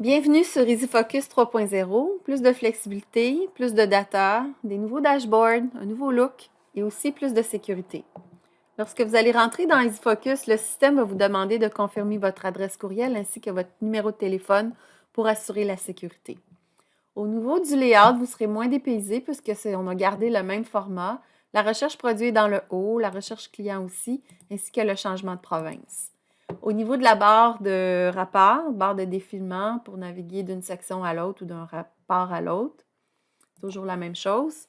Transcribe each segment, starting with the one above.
Bienvenue sur EasyFocus 3.0, plus de flexibilité, plus de data, des nouveaux dashboards, un nouveau look et aussi plus de sécurité. Lorsque vous allez rentrer dans EasyFocus, le système va vous demander de confirmer votre adresse courriel ainsi que votre numéro de téléphone pour assurer la sécurité. Au niveau du layout, vous serez moins dépaysé puisque on a gardé le même format. La recherche produit est dans le haut, la recherche client aussi, ainsi que le changement de province. Au niveau de la barre de rapport, barre de défilement pour naviguer d'une section à l'autre ou d'un rapport à l'autre, toujours la même chose.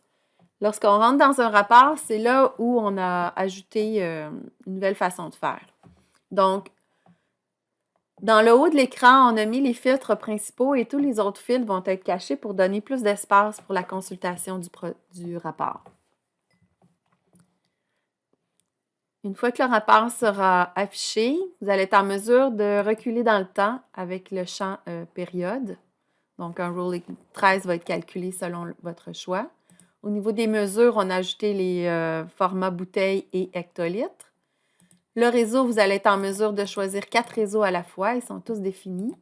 Lorsqu'on rentre dans un rapport, c'est là où on a ajouté une nouvelle façon de faire. Donc, dans le haut de l'écran, on a mis les filtres principaux et tous les autres filtres vont être cachés pour donner plus d'espace pour la consultation du rapport. Une fois que le rapport sera affiché, vous allez être en mesure de reculer dans le temps avec le champ période. Donc, un rolling 13 va être calculé selon votre choix. Au niveau des mesures, on a ajouté les formats bouteilles et hectolitres. Le réseau, vous allez être en mesure de choisir 4 réseaux à la fois. Ils sont tous définis.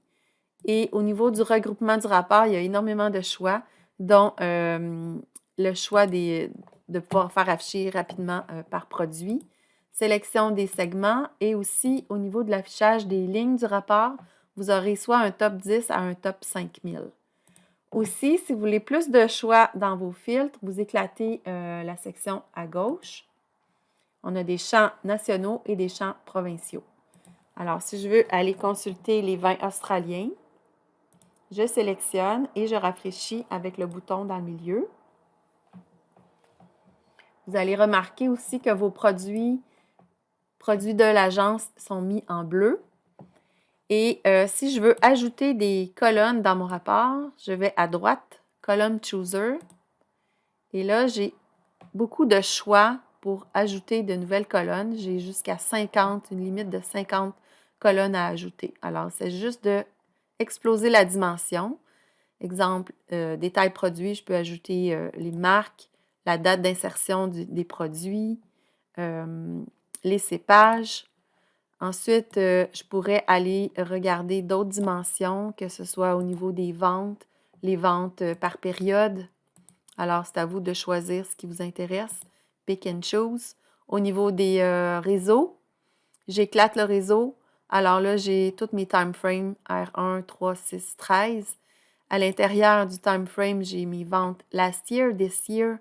Et au niveau du regroupement du rapport, il y a énormément de choix, dont le choix de pouvoir faire afficher rapidement par produit, sélection des segments et aussi au niveau de l'affichage des lignes du rapport, vous aurez soit un top 10 à un top 5000. Aussi, si vous voulez plus de choix dans vos filtres, vous éclatez la section à gauche. On a des champs nationaux et des champs provinciaux. Alors, si je veux aller consulter les vins australiens, je sélectionne et je rafraîchis avec le bouton dans le milieu. Vous allez remarquer aussi que vos produits de l'agence sont mis en bleu. Et si je veux ajouter des colonnes dans mon rapport, je vais à droite, column chooser. Et là, j'ai beaucoup de choix pour ajouter de nouvelles colonnes. J'ai jusqu'à 50, une limite de 50 colonnes à ajouter. Alors, c'est juste de exploser la dimension. Exemple, détail produit, je peux ajouter les marques, la date d'insertion des produits, les cépages. Ensuite, je pourrais aller regarder d'autres dimensions, que ce soit au niveau des ventes, les ventes par période. Alors, c'est à vous de choisir ce qui vous intéresse. Pick and choose. Au niveau des réseaux, j'éclate le réseau. Alors là, j'ai tous mes time frames R1, 3, 6, 13. À l'intérieur du time frame, j'ai mes ventes last year, this year,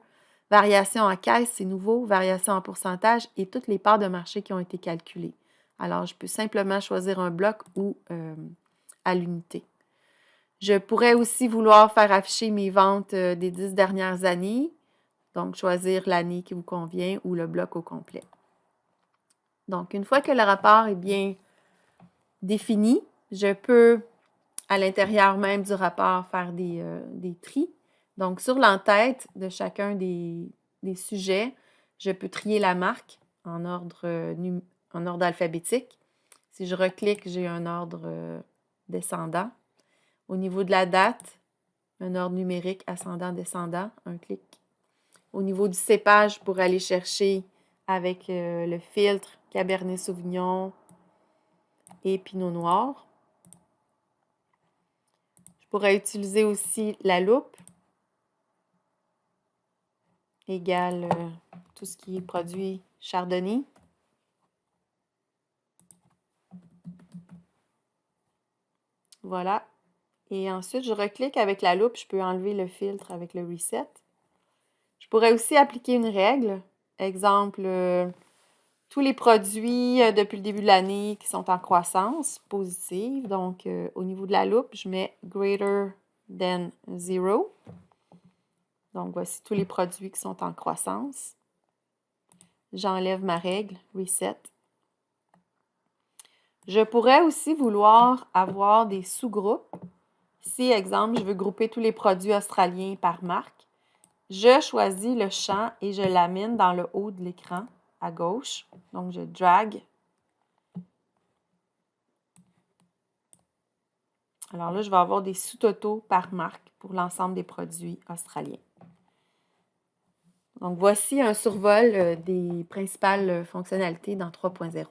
variation en caisse, c'est nouveau, variation en pourcentage et toutes les parts de marché qui ont été calculées. Alors, je peux simplement choisir un bloc ou à l'unité. Je pourrais aussi vouloir faire afficher mes ventes des 10 dernières années, donc choisir l'année qui vous convient ou le bloc au complet. Donc, une fois que le rapport est bien défini, je peux, à l'intérieur même du rapport, faire des tris. Donc, sur l'entête de chacun des sujets, je peux trier la marque en ordre alphabétique. Si je reclique, j'ai un ordre descendant. Au niveau de la date, un ordre numérique ascendant-descendant, un clic. Au niveau du cépage, pour aller chercher avec le filtre Cabernet Sauvignon et Pinot Noir. Je pourrais utiliser aussi la loupe, égale tout ce qui est produit chardonnay. Voilà. Et ensuite, je reclique avec la loupe, je peux enlever le filtre avec le reset. Je pourrais aussi appliquer une règle. Exemple, tous les produits depuis le début de l'année qui sont en croissance positive. Donc, au niveau de la loupe, je mets greater than 0. Donc, voici tous les produits qui sont en croissance. J'enlève ma règle, reset. Je pourrais aussi vouloir avoir des sous-groupes. Si, exemple, je veux grouper tous les produits australiens par marque, je choisis le champ et je l'amène dans le haut de l'écran à gauche. Donc, je drag. Alors là, je vais avoir des sous-totaux par marque pour l'ensemble des produits australiens. Donc, voici un survol des principales fonctionnalités dans 3.0.